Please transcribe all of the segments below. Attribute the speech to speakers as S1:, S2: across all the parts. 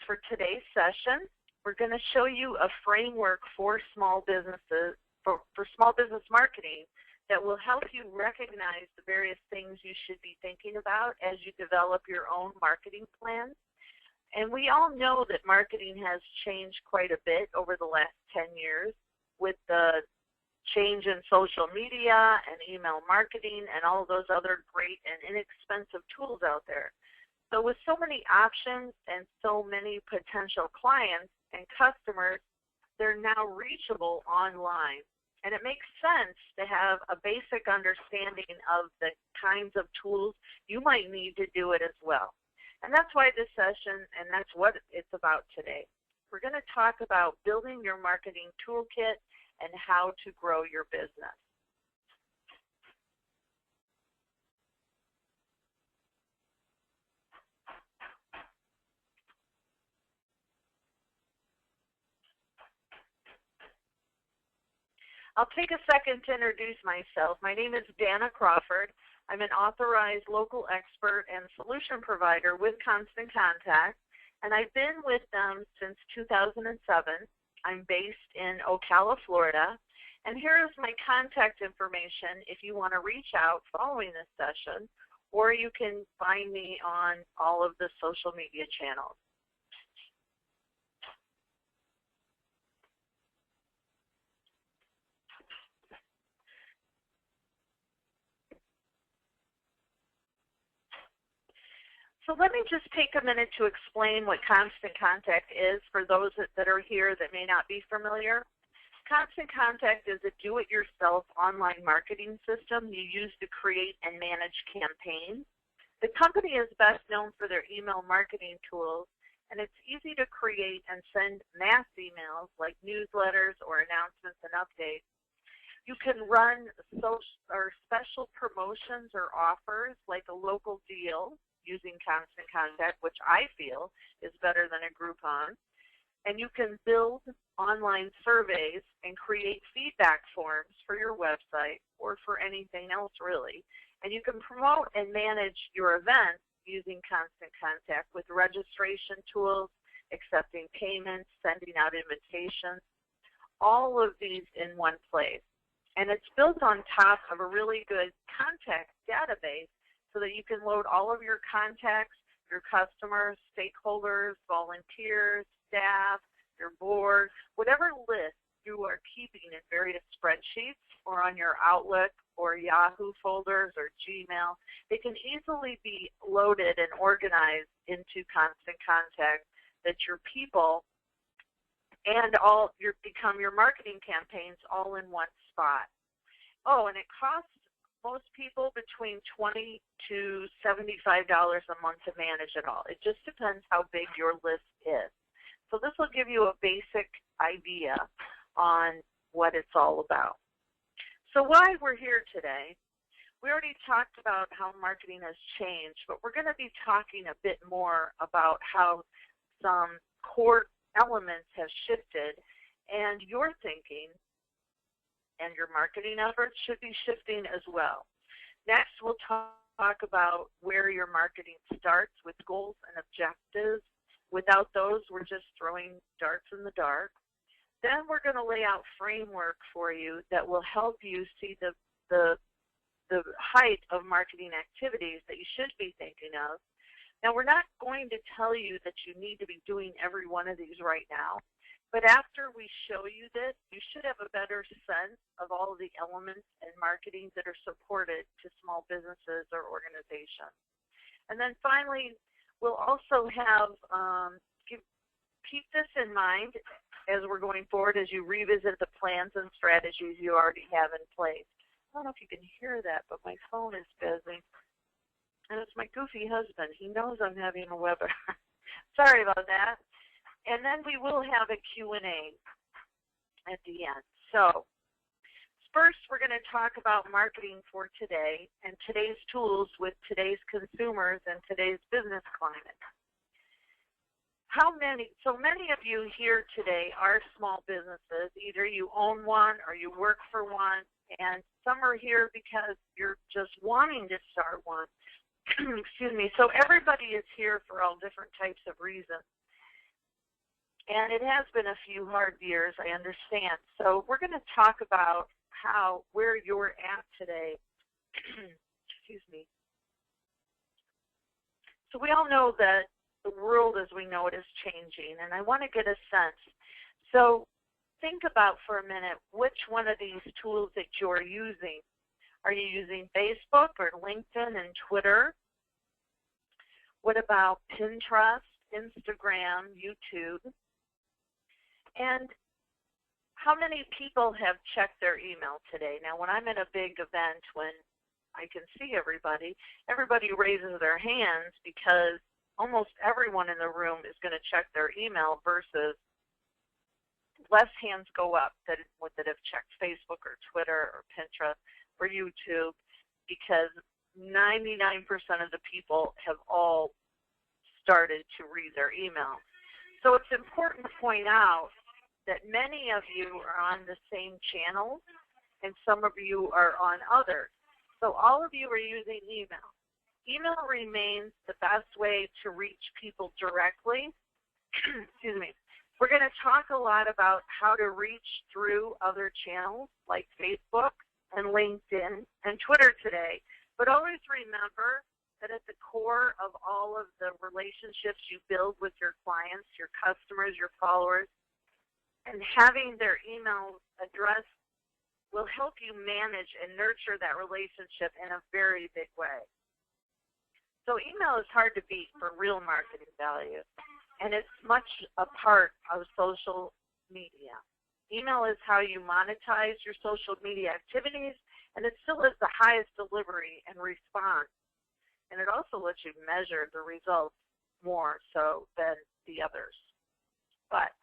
S1: For today's session, we're going to show you a framework for small businesses, for small business marketing that will help you recognize the various things you should be thinking about as you develop your own marketing plan. And we all know that marketing has changed quite a bit over the last 10 years with the change in social media and email marketing and all of those other great and inexpensive tools out there. So with so many options and so many potential clients and customers, they're now reachable online. And it makes sense to have a basic understanding of the kinds of tools you might need to do it as well. And that's why this session, and that's what it's about today. We're going to talk about building your marketing toolkit and how to grow your business. I'll take a second to introduce myself. My name is Danna Crawford. I'm an authorized local expert and solution provider with Constant Contact, and I've been with them since 2007. I'm based in Ocala, Florida, and here is my contact information if you want to reach out following this session, or you can find me on all of the social media channels. So let me just take a minute to explain what Constant Contact is for those that are here that may not be familiar. Constant Contact is a do-it-yourself online marketing system you use to create and manage campaigns. The company is best known for their email marketing tools, and it's easy to create and send mass emails like newsletters or announcements and updates. You can run special promotions or offers like a local deal using Constant Contact, which I feel is better than a Groupon. And you can build online surveys and create feedback forms for your website or for anything else really. And you can promote and manage your events using Constant Contact with registration tools, accepting payments, sending out invitations, all of these in one place. And it's built on top of a really good contact database so that you can load all of your contacts, your customers, stakeholders, volunteers, staff, your board, whatever list you are keeping in various spreadsheets or on your Outlook or Yahoo folders or Gmail, they can easily be loaded and organized into Constant Contact that your people and become your marketing campaigns all in one spot. Oh, and it costs most people between $20 to $75 a month to manage it all. It just depends how big your list is. So this will give you a basic idea on what it's all about. So why we're here today, we already talked about how marketing has changed, but we're going to be talking a bit more about how some core elements have shifted, and your thinking and your marketing efforts should be shifting as well. Next, we'll talk about where your marketing starts with goals and objectives. Without those, we're just throwing darts in the dark. Then we're going to lay out framework for you that will help you see the height of marketing activities that you should be thinking of. Now, we're not going to tell you that you need to be doing every one of these right now. But after we show you this, you should have a better sense of all of the elements in marketing that are supported to small businesses or organizations. And then finally, we'll also have, keep this in mind as we're going forward as you revisit the plans and strategies you already have in place. I don't know if you can hear that, but my phone is busy. And it's my goofy husband. He knows I'm having a webinar. Sorry about that. And then we will have a Q&A at the end. So first, we're going to talk about marketing for today and today's tools with today's consumers and today's business climate. So many of you here today are small businesses. Either you own one or you work for one, and some are here because you're just wanting to start one. Excuse me. So everybody is here for all different types of reasons. And it has been a few hard years, I understand. So we're going to talk about where you're at today. Excuse me. So we all know that the world as we know it is changing, and I want to get a sense. So think about for a minute which one of these tools that you're using. Are you using Facebook or LinkedIn and Twitter? What about Pinterest, Instagram, YouTube? And how many people have checked their email today? Now, when I'm at a big event, when I can see everybody raises their hands because almost everyone in the room is going to check their email versus less hands go up that have checked Facebook or Twitter or Pinterest or YouTube, because 99% of the people have all started to read their email. So it's important to point out that many of you are on the same channels and some of you are on others. So all of you are using email. Email remains the best way to reach people directly. Excuse me. We're going to talk a lot about how to reach through other channels like Facebook and LinkedIn and Twitter today. But always remember that at the core of all of the relationships you build with your clients, your customers, your followers, and having their email address will help you manage and nurture that relationship in a very big way. So email is hard to beat for real marketing value, and it's much a part of social media. Email is how you monetize your social media activities, and it still is the highest delivery and response. And it also lets you measure the results more so than the others. But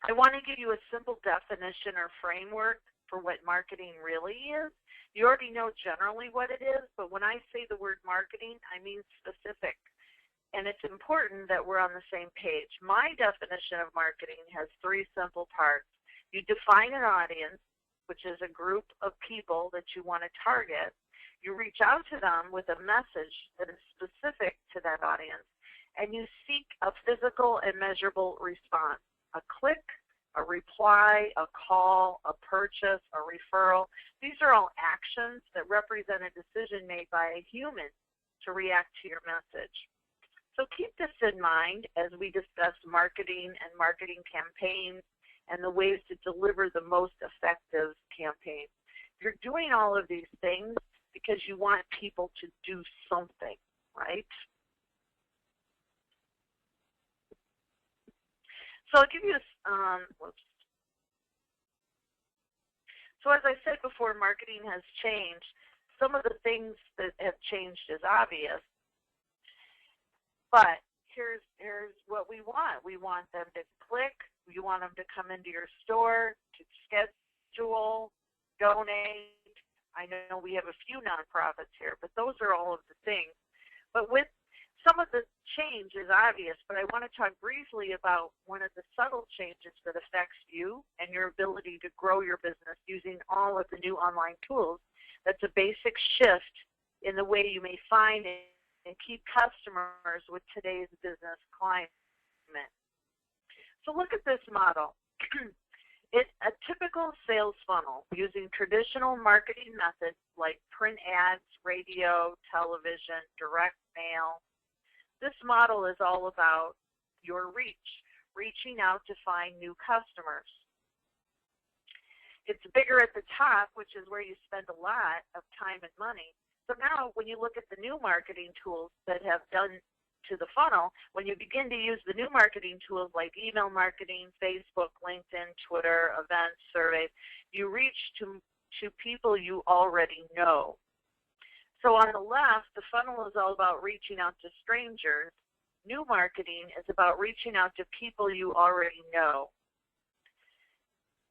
S1: I want to give you a simple definition or framework for what marketing really is. You already know generally what it is, but when I say the word marketing, I mean specific. And it's important that we're on the same page. My definition of marketing has three simple parts. You define an audience, which is a group of people that you want to target. You reach out to them with a message that is specific to that audience, and you seek a physical and measurable response. A click, a reply, a call, a purchase, a referral. These are all actions that represent a decision made by a human to react to your message. So keep this in mind as we discuss marketing and marketing campaigns and the ways to deliver the most effective campaigns. You're doing all of these things because you want people to do something, right? So I'll give you So as I said before, marketing has changed. Some of the things that have changed is obvious, but here's what we want. We want them to click. We want them to come into your store, to schedule, donate. I know we have a few nonprofits here, but those are all of the things. But with some of the change is obvious, but I want to talk briefly about one of the subtle changes that affects you and your ability to grow your business using all of the new online tools. That's a basic shift in the way you may find and keep customers with today's business climate. So look at this model. It's a typical sales funnel using traditional marketing methods like print ads, radio, television, direct mail. This model is all about your reach, reaching out to find new customers. It's bigger at the top, which is where you spend a lot of time and money. So now when you look at the new marketing tools that have done to the funnel, when you begin to use the new marketing tools like email marketing, Facebook, LinkedIn, Twitter, events, surveys, you reach to people you already know. So on the left, the funnel is all about reaching out to strangers. New marketing is about reaching out to people you already know.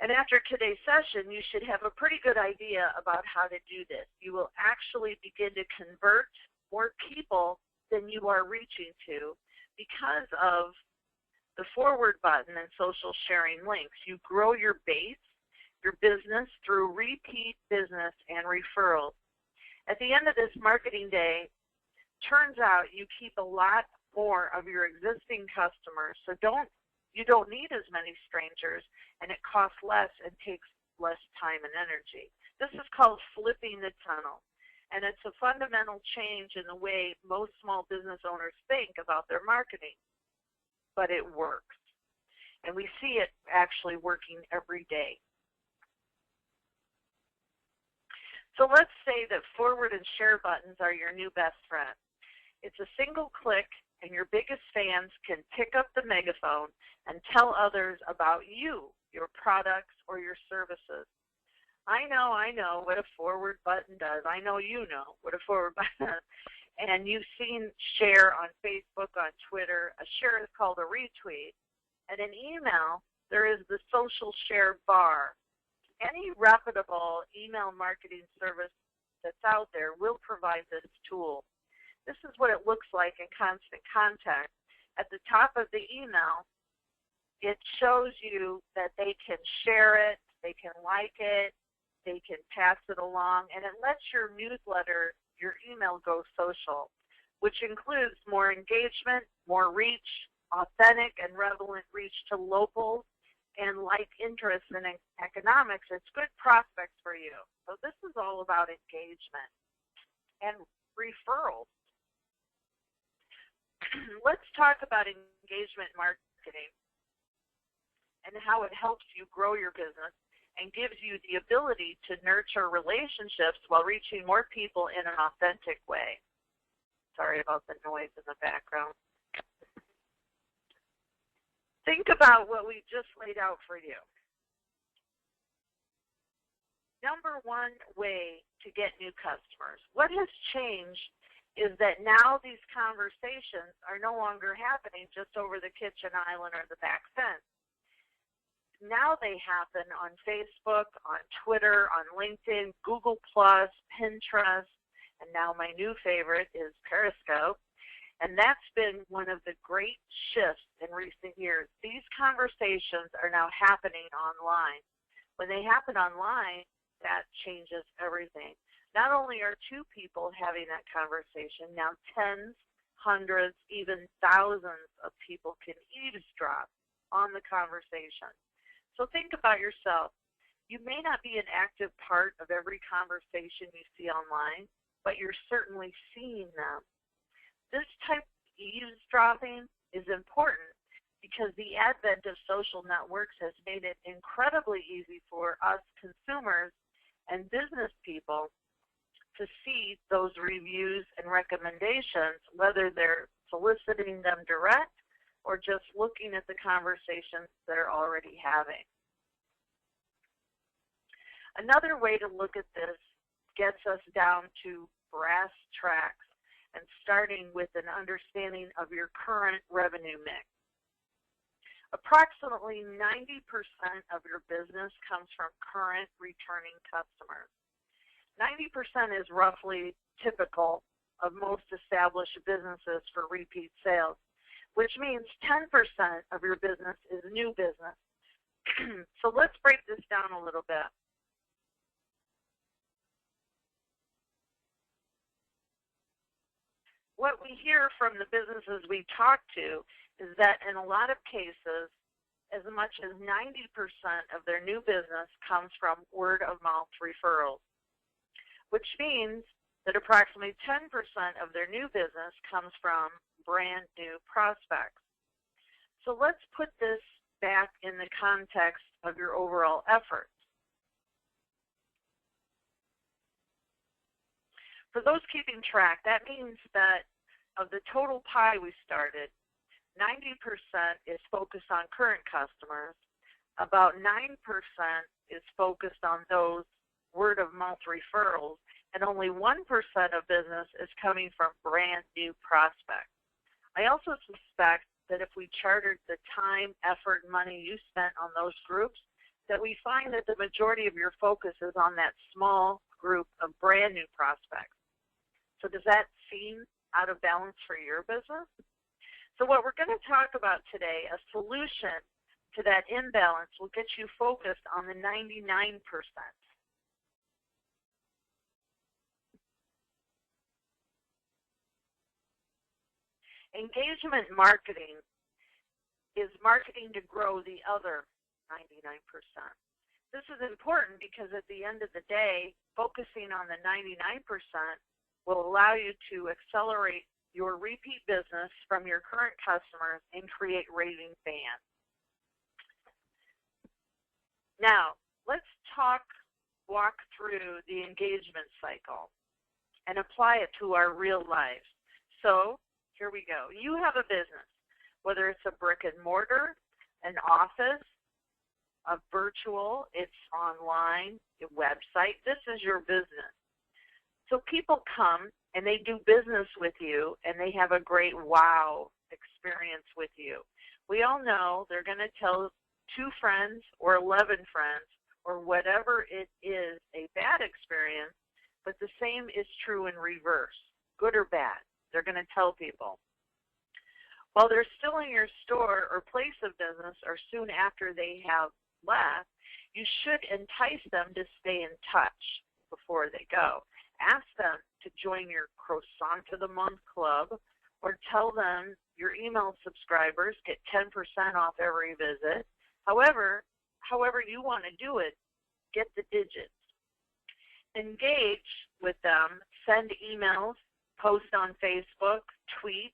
S1: And after today's session, you should have a pretty good idea about how to do this. You will actually begin to convert more people than you are reaching to because of the forward button and social sharing links. You grow your base, your business, through repeat business and referrals. At the end of this marketing day, turns out you keep a lot more of your existing customers. So you don't need as many strangers, and it costs less and takes less time and energy. This is called flipping the tunnel, and it's a fundamental change in the way most small business owners think about their marketing, but it works, and we see it actually working every day. So let's say that forward and share buttons are your new best friend. It's a single click, and your biggest fans can pick up the megaphone and tell others about you, your products, or your services. I know what a forward button does. I know you know what a forward button does. And you've seen share on Facebook, on Twitter. A share is called a retweet. And in email, there is the social share bar. Any reputable email marketing service that's out there will provide this tool. This is what it looks like in Constant Contact. At the top of the email, it shows you that they can share it, they can like it, they can pass it along, and it lets your newsletter, your email go social, which includes more engagement, more reach, authentic and relevant reach to locals, and like interest in economics. It's good prospects for you. So this is all about engagement and referrals. Let's talk about engagement marketing and how it helps you grow your business and gives you the ability to nurture relationships while reaching more people in an authentic way. Sorry about the noise in the background. Think about what we just laid out for you. Number one way to get new customers. What has changed is that now these conversations are no longer happening just over the kitchen island or the back fence. Now they happen on Facebook, on Twitter, on LinkedIn, Google+, Pinterest, and now my new favorite is Periscope. And that's been one of the great shifts in recent years. These conversations are now happening online. When they happen online, that changes everything. Not only are two people having that conversation, now tens, hundreds, even thousands of people can eavesdrop on the conversation. So think about yourself. You may not be an active part of every conversation you see online, but you're certainly seeing them. This type of eavesdropping is important because the advent of social networks has made it incredibly easy for us consumers and business people to see those reviews and recommendations, whether they're soliciting them direct or just looking at the conversations they're already having. Another way to look at this gets us down to brass tacks and starting with an understanding of your current revenue mix. Approximately 90% of your business comes from current returning customers. 90% is roughly typical of most established businesses for repeat sales, which means 10% of your business is new business. So let's break this down a little bit. What we hear from the businesses we talk to is that in a lot of cases, as much as 90% of their new business comes from word-of-mouth referrals, which means that approximately 10% of their new business comes from brand new prospects. So let's put this back in the context of your overall efforts. For those keeping track, that means that of the total pie we started, 90% is focused on current customers, about 9% is focused on those word-of-mouth referrals, and only 1% of business is coming from brand new prospects. I also suspect that if we chartered the time, effort, and money you spent on those groups, that we find that the majority of your focus is on that small group of brand new prospects. So does that seem out of balance for your business? So what we're going to talk about today, a solution to that imbalance, will get you focused on the 99%. Engagement marketing is marketing to grow the other 99%. This is important because at the end of the day, focusing on the 99% will allow you to accelerate your repeat business from your current customers and create raving fans. Now, let's walk through the engagement cycle and apply it to our real lives. So, here we go. You have a business, whether it's a brick and mortar, an office, a virtual, it's online, a website. This is your business. So people come and they do business with you and they have a great wow experience with you. We all know they're going to tell 2 friends or 11 friends or whatever it is a bad experience, but the same is true in reverse, good or bad. They're going to tell people. While they're still in your store or place of business or soon after they have left, you should entice them to stay in touch before they go. Ask them to join your Croissant of the Month club or tell them your email subscribers get 10% off every visit. However you want to do it, get the digits. Engage with them, send emails, post on Facebook, tweet,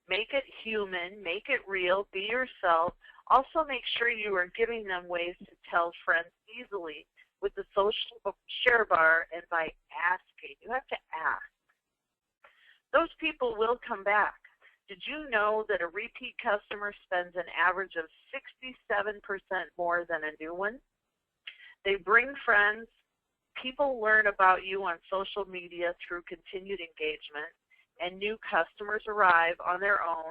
S1: make it human, make it real, be yourself. Also make sure you are giving them ways to tell friends easily with the social share bar and by asking. You have to ask. Those people will come back. Did you know that a repeat customer spends an average of 67% more than a new one? They bring friends. People learn about you on social media through continued engagement, and new customers arrive on their own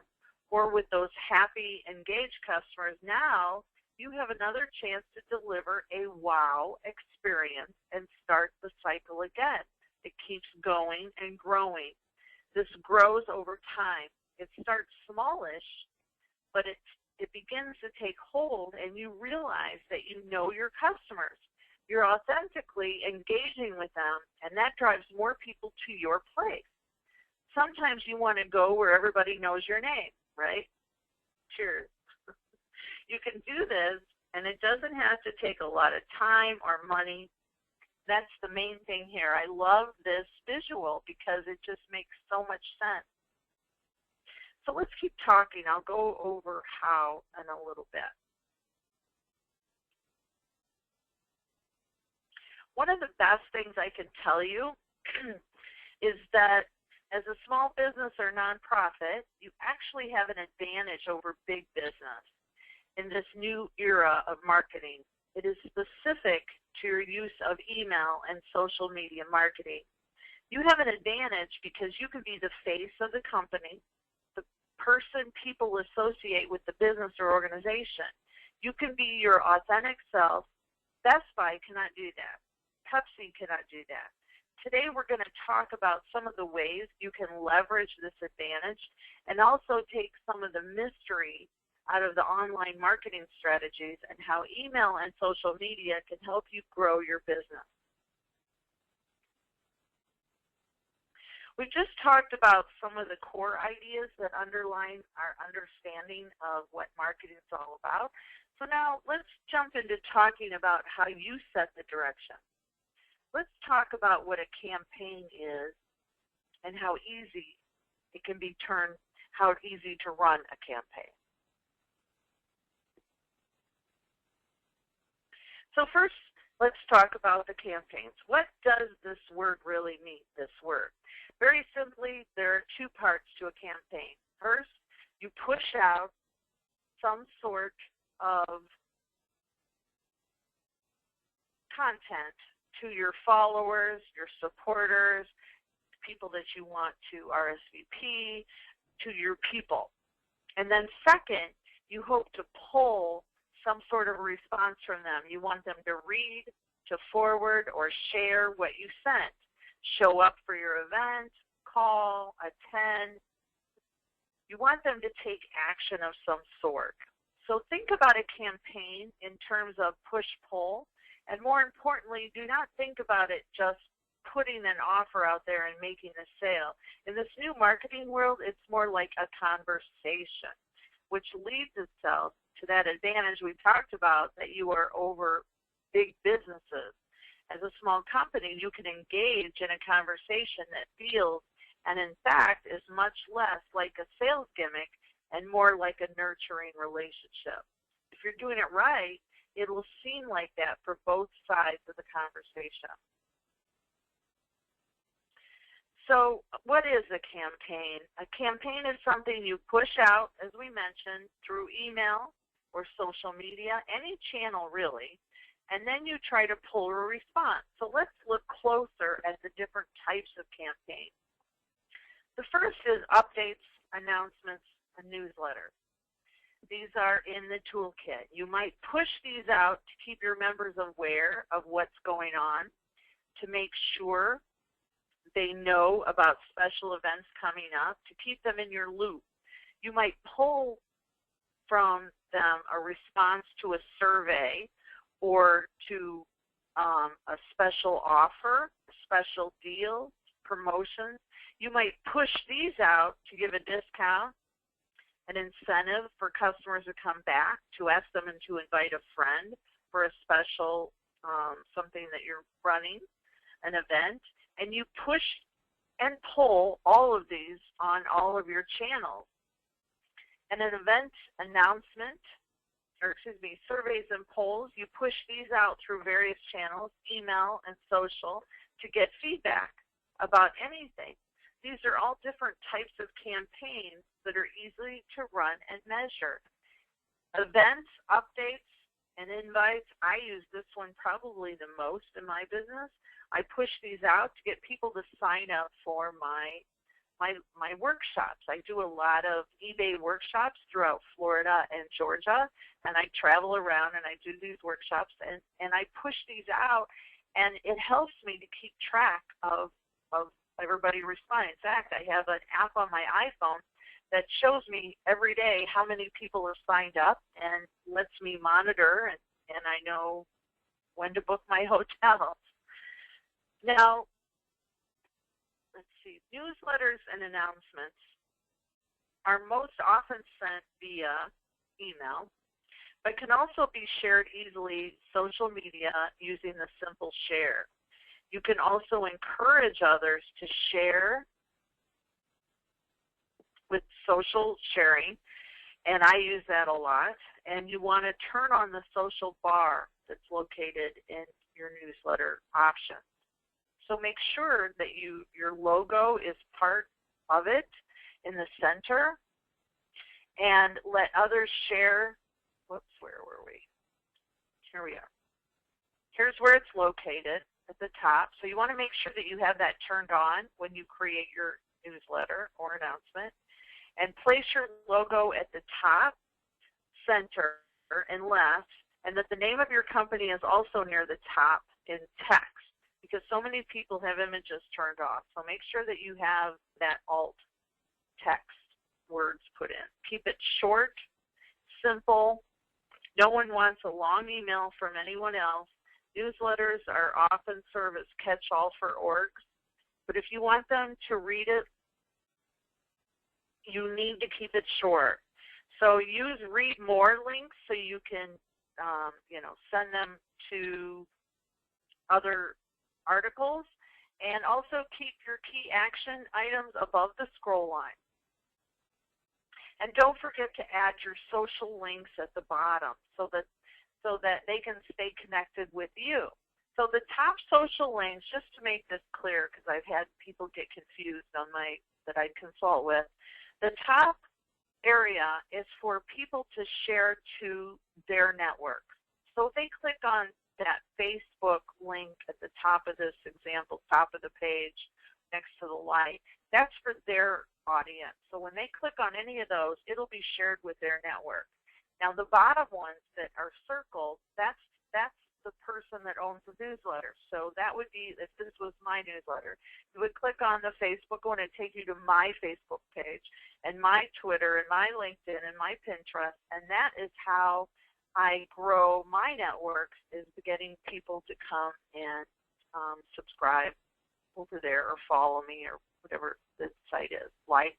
S1: or with those happy, engaged customers. Now you have another chance to deliver a wow experience and start the cycle again. It keeps going and growing. This grows over time. It starts smallish, but it begins to take hold, and you realize that you know your customers. You're authentically engaging with them, and that drives more people to your place. Sometimes you want to go where everybody knows your name, right? Cheers. You can do this, and it doesn't have to take a lot of time or money. That's the main thing here. I love this visual because it just makes so much sense. So let's keep talking. I'll go over how in a little bit. One of the best things I can tell you is that as a small business or nonprofit, you actually have an advantage over big business in this new era of marketing. It is specific to your use of email and social media marketing. You have an advantage because you can be the face of the company, the person people associate with the business or organization. You can be your authentic self. Best Buy cannot do that. Pepsi cannot do that. Today we're going to talk about some of the ways you can leverage this advantage and also take some of the mystery out of the online marketing strategies and how email and social media can help you grow your business. We just talked about some of the core ideas that underline our understanding of what marketing is all about. So now let's jump into talking about how you set the direction. Let's talk about what a campaign is and how easy it can be turned, how easy to run a campaign. So first, let's talk about the campaigns. What does this word really mean, this word? Very simply, there are 2 parts to a campaign. First, you push out some sort of content to your followers, your supporters, people that you want to RSVP, to your people. And then second, you hope to pull some sort of response from them. You want them to read, to forward, or share what you sent. Show up for your event, call, attend. You want them to take action of some sort. So think about a campaign in terms of push-pull. And more importantly, do not think about it just putting an offer out there and making a sale. In this new marketing world, it's more like a conversation, which leads itself to that advantage we talked about, that you are over big businesses. As a small company, you can engage in a conversation that feels, and in fact, is much less like a sales gimmick and more like a nurturing relationship. If you're doing it right, it will seem like that for both sides of the conversation. So what is a campaign? A campaign is something you push out, as we mentioned, through email or social media, any channel really, and then you try to pull a response. So let's look closer at the different types of campaigns. The first is updates, announcements, and newsletters. These are in the toolkit. You might push these out to keep your members aware of what's going on, to make sure they know about special events coming up, to keep them in your loop. You might pull from them a response to a survey or to a special offer, a special deal, promotions. You might push these out to give a discount, an incentive for customers to come back, to ask them and to invite a friend for a special something that you're running, an event. And you push and pull all of these on all of your channels. And an event announcement, surveys and polls, you push these out through various channels, email and social, to get feedback about anything. These are all different types of campaigns that are easy to run and measure. Events, updates, and invites, I use this one probably the most in my business. I push these out to get people to sign up for my workshops. I do a lot of eBay workshops throughout Florida and Georgia, and I travel around and I do these workshops, and I push these out, and it helps me to keep track of everybody responding. In fact, I have an app on my iPhone that shows me every day how many people are signed up and lets me monitor, and I know when to book my hotels. Now, let's see, newsletters and announcements are most often sent via email, but can also be shared easily social media using the simple share. You can also encourage others to share with social sharing, and I use that a lot. And you want to turn on the social bar that's located in your newsletter options. So make sure that your logo is part of it in the center, and let others share. Whoops, where were we? Here we are. Here's where it's located at the top. So you want to make sure that you have that turned on when you create your newsletter or announcement, and place your logo at the top, center, and left, and that the name of your company is also near the top in text, because so many people have images turned off. So make sure that you have that alt text words put in. Keep it short, simple. No one wants a long email from anyone else. Newsletters are often serve as catch-all for orgs, but if you want them to read it, you need to keep it short. So use read more links so you can send them to other articles, and also keep your key action items above the scroll line. And don't forget to add your social links at the bottom so that they can stay connected with you. So the top social links, just to make this clear, because I've had people get confused on that I consult with, the top area is for people to share to their network. So if they click on that Facebook link at the top of this example, top of the page next to the light, that's for their audience. So when they click on any of those, it'll be shared with their network. Now the bottom ones that are circled, that's the person that owns the newsletter. So that would be, if this was my newsletter, you would click on the Facebook one and take you to my Facebook page and my Twitter and my LinkedIn and my Pinterest, and that is how I grow my networks, is getting people to come and subscribe over there or follow me or whatever the site is, like.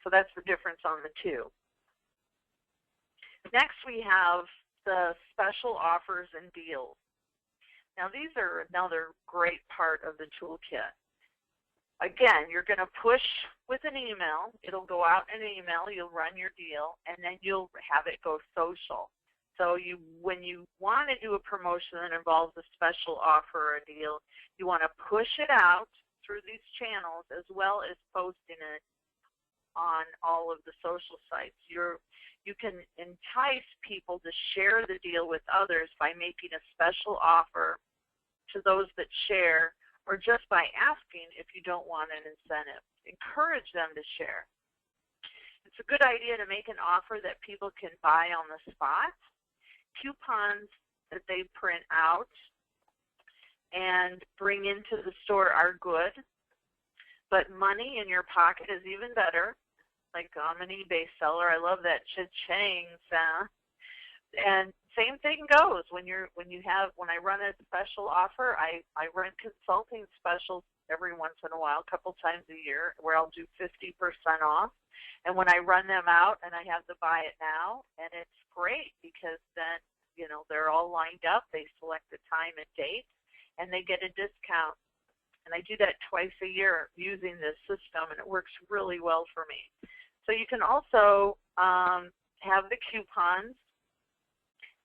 S1: So that's the difference on the two. Next we have the special offers and deals. Now these are another great part of the toolkit. Again, you're going to push with an email. It'll go out in an email. You'll run your deal, and then you'll have it go social. So when you want to do a promotion that involves a special offer or a deal, you want to push it out through these channels as well as posting it on all of the social sites. You can entice people to share the deal with others by making a special offer to those that share, or just by asking if you don't want an incentive. Encourage them to share. It's a good idea to make an offer that people can buy on the spot. Coupons that they print out and bring into the store are good, but money in your pocket is even better. Like I'm an eBay seller. I love that cha-ching sound. And same thing goes when I run a special offer. I run consulting specials every once in a while, a couple times a year, where I'll do 50% off. And when I run them out, and I have the buy it now, and it's great because then they're all lined up. They select the time and date, and they get a discount. And I do that twice a year using this system, and it works really well for me. So you can also have the coupons.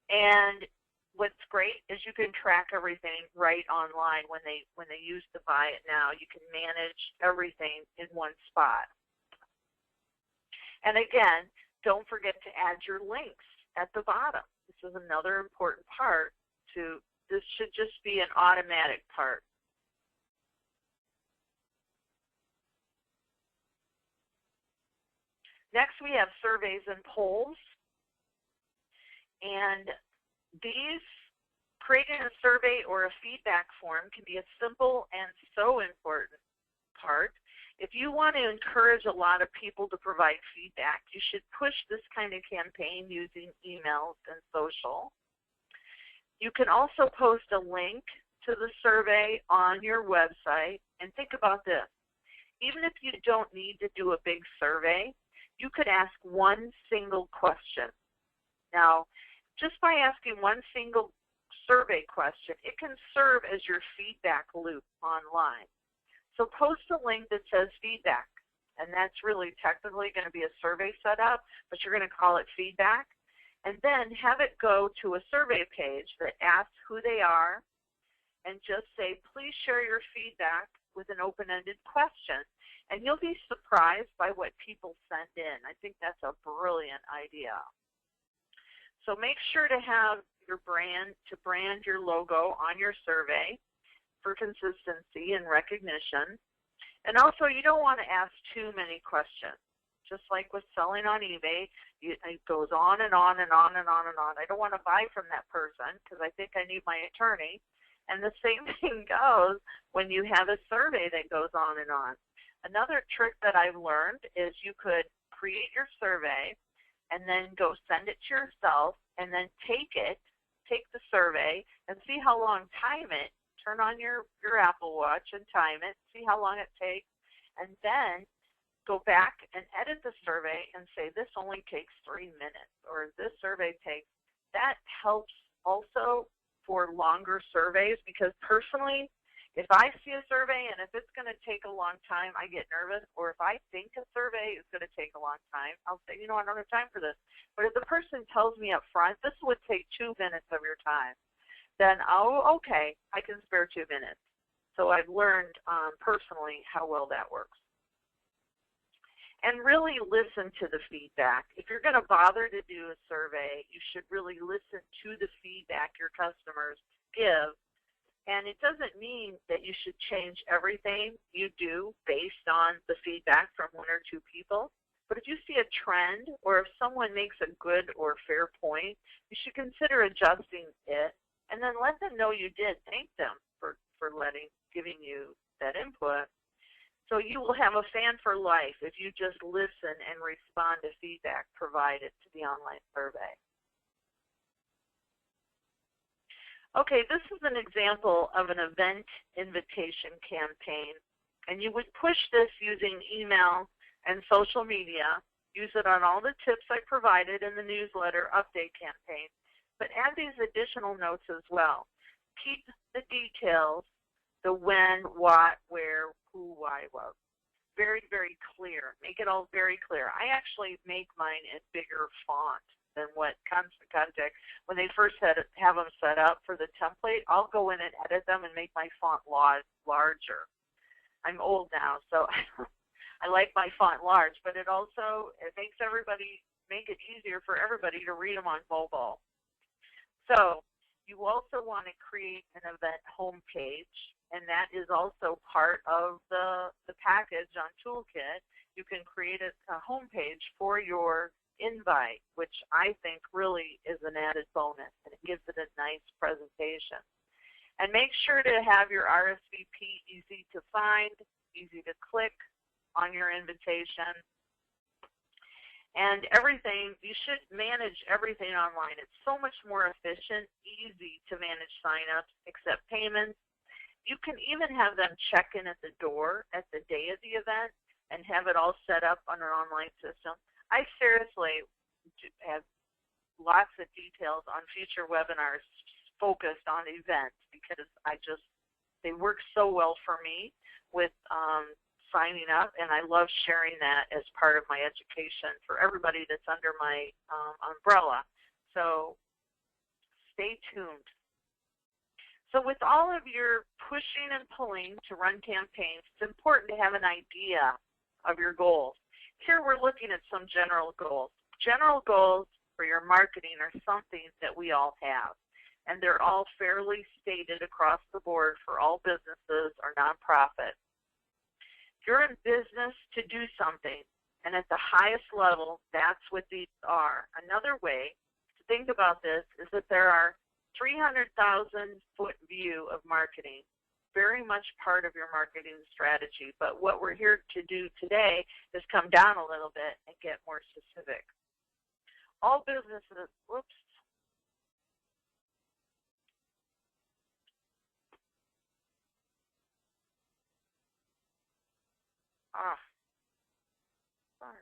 S1: And what's great is you can track everything right online when they use the buy it now. You can manage everything in one spot. And again, don't forget to add your links at the bottom. This is another important part. This should just be an automatic part. Next we have surveys and polls. And these, creating a survey or a feedback form can be a simple and so important part. If you want to encourage a lot of people to provide feedback, you should push this kind of campaign using emails and social. You can also post a link to the survey on your website. And think about this. Even if you don't need to do a big survey, you could ask one single question. Now, just by asking one single survey question, it can serve as your feedback loop online. So post a link that says feedback, and that's really technically going to be a survey setup, but you're going to call it feedback. And then have it go to a survey page that asks who they are, and just say, please share your feedback with an open-ended question. And you'll be surprised by what people send in. I think that's a brilliant idea. So make sure to have your brand your logo on your survey for consistency and recognition. And also, you don't want to ask too many questions. Just like with selling on eBay, it goes on and on and on and on and on. I don't want to buy from that person because I think I need my attorney. And the same thing goes when you have a survey that goes on and on. Another trick that I've learned is you could create your survey and then go send it to yourself, and then take the survey, and see how long, time it, turn on your Apple Watch and time it, see how long it takes, and then go back and edit the survey and say, this only takes 3 minutes, or this survey takes. That helps also for longer surveys, because personally, if I see a survey and if it's going to take a long time, I get nervous. Or if I think a survey is going to take a long time, I'll say, I don't have time for this. But if the person tells me up front, this would take 2 minutes of your time, then, okay, I can spare 2 minutes. So I've learned personally how well that works. And really listen to the feedback. If you're going to bother to do a survey, you should really listen to the feedback your customers give. And it doesn't mean that you should change everything you do based on the feedback from 1 or 2 people. But if you see a trend, or if someone makes a good or fair point, you should consider adjusting it, and then let them know you did. Thank them for giving you that input. So you will have a fan for life if you just listen and respond to feedback provided to the online survey. Okay, this is an example of an event invitation campaign, and you would push this using email and social media. Use it on all the tips I provided in the newsletter update campaign, but add these additional notes as well. Keep the details, the when, what, where, who, why, what, very, very clear. Make it all very clear. I actually make mine in bigger font than what Constant Contact, when they first have them set up for the template, I'll go in and edit them and make my font larger. I'm old now, so I like my font large, but it makes make it easier for everybody to read them on mobile. So you also want to create an event homepage, and that is also part of the package on Toolkit. You can create a homepage for your invite, which I think really is an added bonus, and it gives it a nice presentation. And make sure to have your RSVP easy to find, easy to click on your invitation. And everything, you should manage everything online. It's so much more efficient, easy to manage signups, accept payments. You can even have them check in at the door at the day of the event and have it all set up on an online system. I seriously have lots of details on future webinars focused on events because they work so well for me with signing up, and I love sharing that as part of my education for everybody that's under my umbrella. So stay tuned. So with all of your pushing and pulling to run campaigns, it's important to have an idea of your goals. Here we're looking at some general goals. General goals for your marketing are something that we all have, and they're all fairly stated across the board for all businesses or nonprofits. You're in business to do something, and at the highest level, that's what these are. Another way to think about this is that there are 300,000-foot view of marketing, very much part of your marketing strategy. But what we're here to do today is come down a little bit and get more specific. All businesses, whoops. Sorry.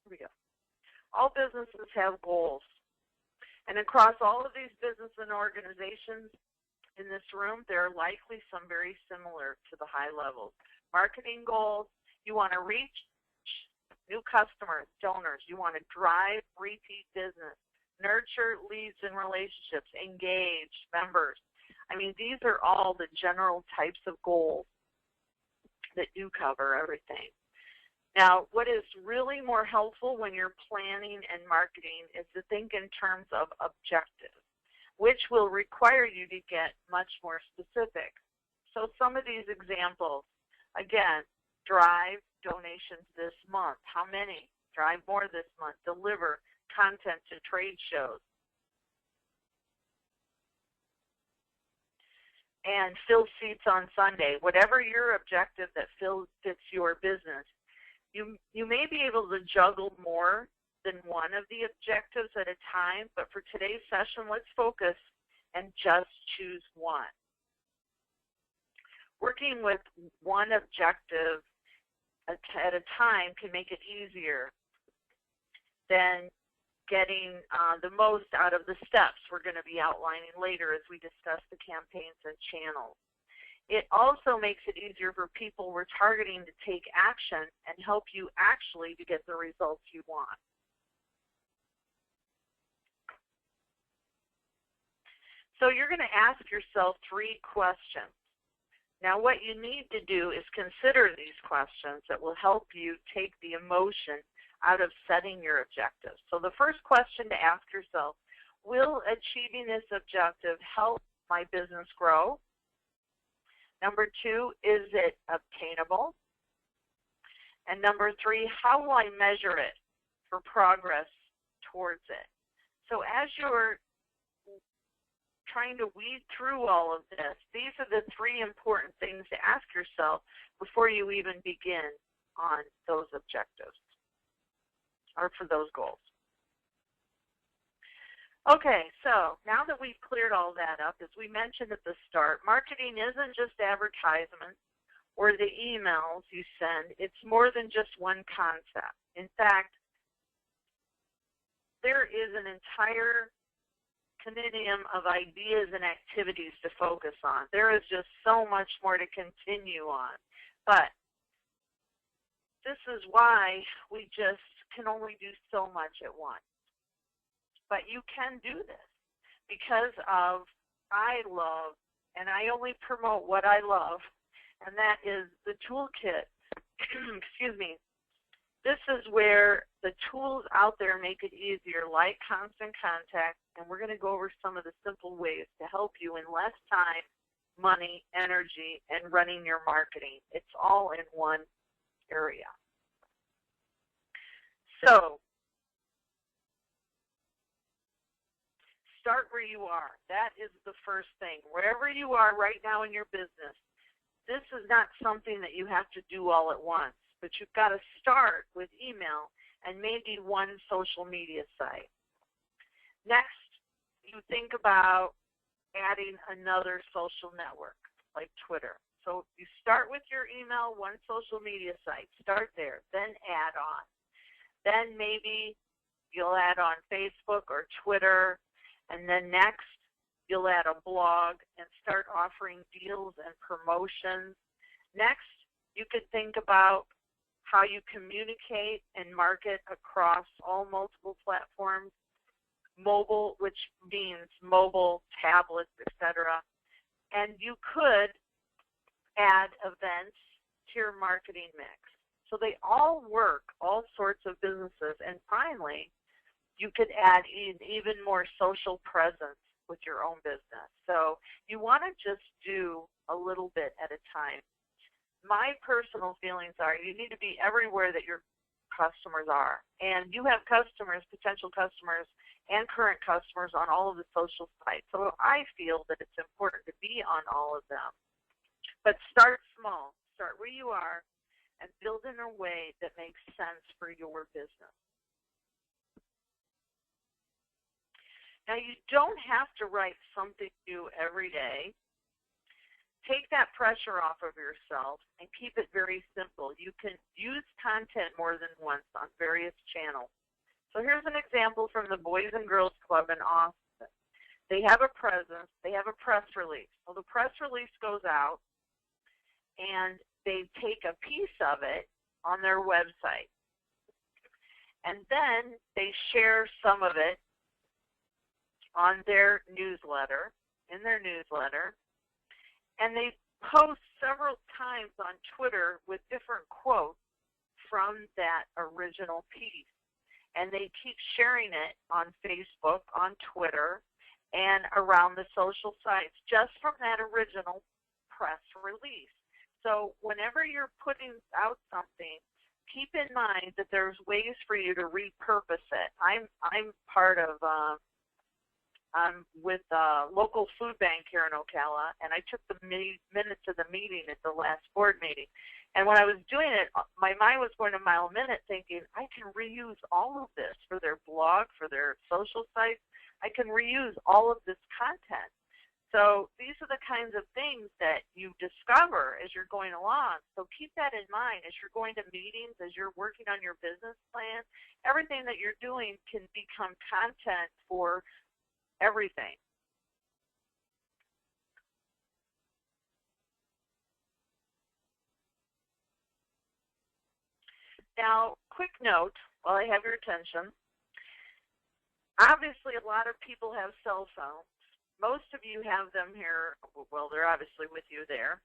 S1: Here we go. All businesses have goals. And across all of these businesses and organizations in this room, there are likely some very similar to the high levels. Marketing goals, you want to reach new customers, donors. You want to drive repeat business, nurture leads and relationships, engage members. I mean, these are all the general types of goals that do cover everything. Now, what is really more helpful when you're planning and marketing is to think in terms of objectives, which will require you to get much more specific. So some of these examples, again, drive donations this month. How many? Drive more this month. Deliver content to trade shows. And fill seats on Sunday. Whatever your objective that fits your business. You may be able to juggle more than one of the objectives at a time, but for today's session, let's focus and just choose one. Working with one objective at a time can make it easier than getting the most out of the steps we're going to be outlining later as we discuss the campaigns and channels. It also makes it easier for people we're targeting to take action and help you actually to get the results you want. So you're going to ask yourself 3 questions. Now what you need to do is consider these questions that will help you take the emotion out of setting your objectives. So the first question to ask yourself, will achieving this objective help my business grow? Number 2, is it obtainable? And number 3, how will I measure it for progress towards it? So as you're trying to weed through all of this, these are the 3 important things to ask yourself before you even begin on those objectives or for those goals. Okay, so now that we've cleared all that up, as we mentioned at the start, marketing isn't just advertisements or the emails you send. It's more than just one concept. In fact, there is an entire continuum of ideas and activities to focus on. There is just so much more to continue on. But this is why we just can only do so much at once. But you can do this because of I love, and I only promote what I love, and that is the toolkit. Excuse me. This is where the tools out there make it easier, like Constant Contact, and we're going to go over some of the simple ways to help you in less time, money, energy, and running your marketing. It's all in one area. So, start where you are. That is the first thing. Wherever you are right now in your business, this is not something that you have to do all at once, but you've got to start with email and maybe one social media site. Next, you think about adding another social network like Twitter. So you start with your email, one social media site. Start there, then add on. Then maybe you'll add on Facebook or Twitter. And then next, you'll add a blog and start offering deals and promotions. Next, you could think about how you communicate and market across all multiple platforms, mobile, which means mobile, tablets, etc. And you could add events to your marketing mix. So they all work, all sorts of businesses. And finally, you could add even more social presence with your own business. So you want to just do a little bit at a time. My personal feelings are you need to be everywhere that your customers are. And you have customers, potential customers, and current customers on all of the social sites. So I feel that it's important to be on all of them. But start small. Start where you are and build in a way that makes sense for your business. Now, you don't have to write something new every day. Take that pressure off of yourself and keep it very simple. You can use content more than once on various channels. So here's an example from the Boys and Girls Club in Austin. They have a presence. They have a press release. Well, the press release goes out, and they take a piece of it on their website. And then they share some of it on their newsletter, in their newsletter, and they post several times on Twitter with different quotes from that original piece. And they keep sharing it on Facebook, on Twitter, and around the social sites just from that original press release. So whenever you're putting out something, keep in mind that there's ways for you to repurpose it. I'm part of I'm with a local food bank here in Ocala, and I took the minutes of the meeting at the last board meeting. And when I was doing it, my mind was going a mile a minute thinking, I can reuse all of this for their blog, for their social sites. I can reuse all of this content. So these are the kinds of things that you discover as you're going along. So keep that in mind as you're going to meetings, as you're working on your business plan. Everything that you're doing can become content for everything. Now, quick note, while I have your attention. Obviously, a lot of people have cell phones. Most of you have them here. Well, they're obviously with you there.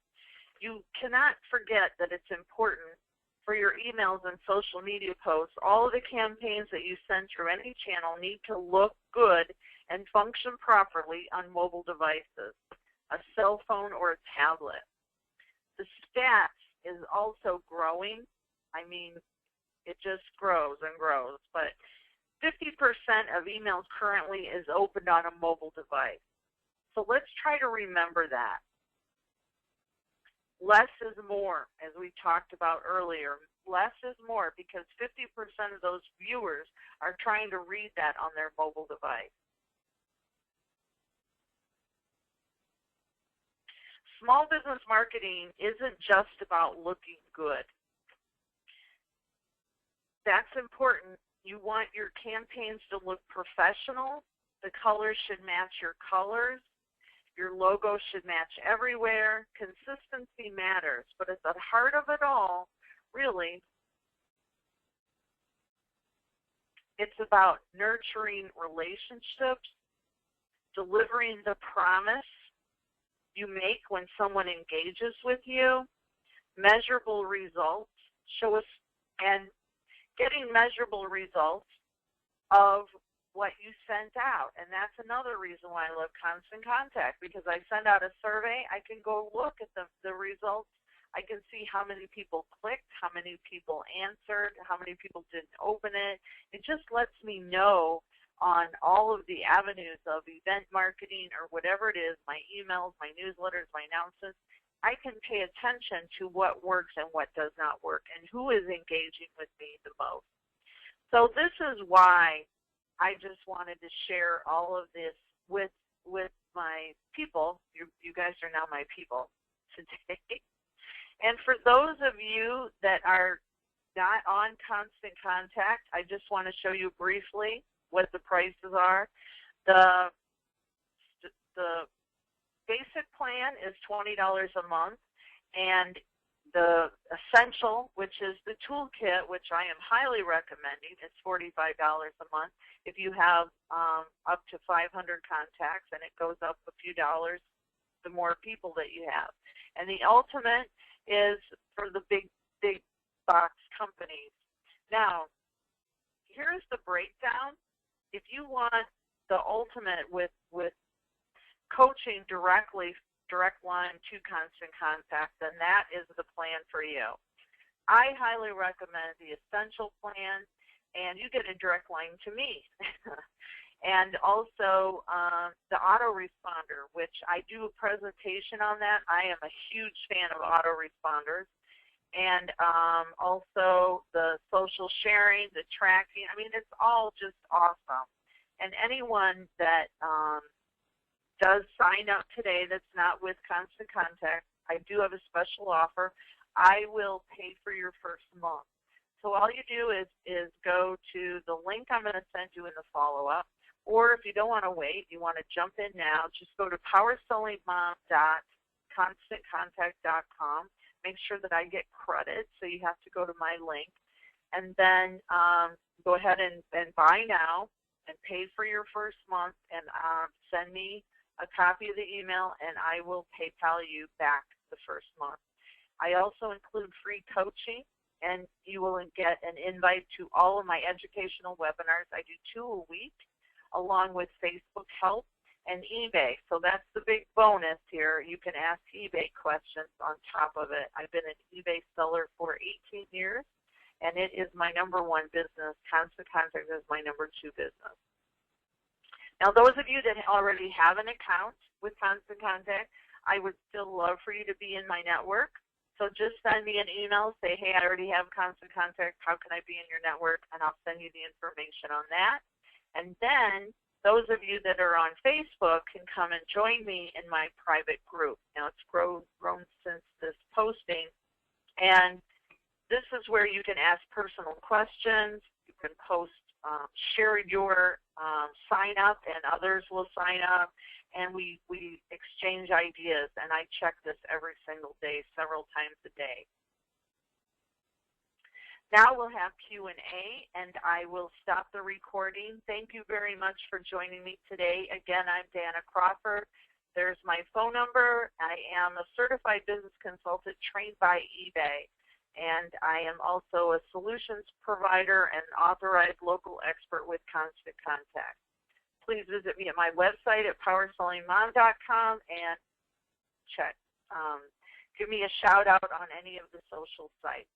S1: You cannot forget that it's important for your emails and social media posts. All of the campaigns that you send through any channel need to look good and function properly on mobile devices, a cell phone or a tablet. The stats is also growing. I mean, it just grows and grows. But 50% of emails currently is opened on a mobile device. So let's try to remember that. Less is more, as we talked about earlier. Less is more because 50% of those viewers are trying to read that on their mobile device. small business marketing isn't just about looking good. That's important. You want your campaigns to look professional. The colors should match your colors. Your logo should match everywhere. Consistency matters. But at the heart of it all, really, it's about nurturing relationships, delivering the promise you make when someone engages with you, measurable results, and getting measurable results of what you sent out. And that's another reason why I love Constant Contact, because I send out a survey, I can go look at the results. I can see how many people clicked, how many people answered, how many people didn't open it. It just lets me know on all of the avenues of event marketing or whatever it is, my emails, my newsletters, my announcements. I can pay attention to what works and what does not work and who is engaging with me the most. So this is why I just wanted to share all of this with my people. You guys are now my people today. And for those of you that are not on Constant Contact, I just want to show you briefly what the prices are. The basic plan is $20 a month, and the Essential, which is the Toolkit, which I am highly recommending, is $45 a month if you have up to 500 contacts, and it goes up a few dollars the more people that you have. And the Ultimate is for the big box companies. Now, here's the breakdown. If you want the Ultimate with coaching direct line to Constant Contact, then that is the plan for you. I highly recommend the Essential plan, and you get a direct line to me. And also the autoresponder, which I do a presentation on that. I am a huge fan of autoresponders. And also the social sharing, the tracking. I mean, it's all just awesome. And anyone that does sign up today that's not with Constant Contact, I do have a special offer. I will pay for your first month. So all you do is go to the link I'm going to send you in the follow-up. Or if you don't want to wait, you want to jump in now, just go to powersellingmom.constantcontact.com. Make sure that I get credit, so you have to go to my link. And then go ahead and buy now and pay for your first month, and send me a copy of the email, and I will PayPal you back the first month. I also include free coaching, and you will get an invite to all of my educational webinars. I do 2 a week, along with Facebook help and eBay. So that's the big bonus here. You can ask eBay questions on top of it. I've been an eBay seller for 18 years, and it is my #1 business. Constant Contact is my #2 business. Now, those of you that already have an account with Constant Contact, I would still love for you to be in my network. So just send me an email, say, hey, I already have Constant Contact. How can I be in your network? And I'll send you the information on that. And then those of you that are on Facebook can come and join me in my private group. Now, it's grown since this posting. And this is where you can ask personal questions. You can post, share your sign up, and others will sign up. And we exchange ideas. And I check this every single day, several times a day. Now we'll have Q&A, and I will stop the recording. Thank you very much for joining me today. Again, I'm Danna Crawford. There's my phone number. I am a certified business consultant trained by eBay, and I am also a solutions provider and authorized local expert with Constant Contact. Please visit me at my website at powersellingmom.com and give me a shout out on any of the social sites.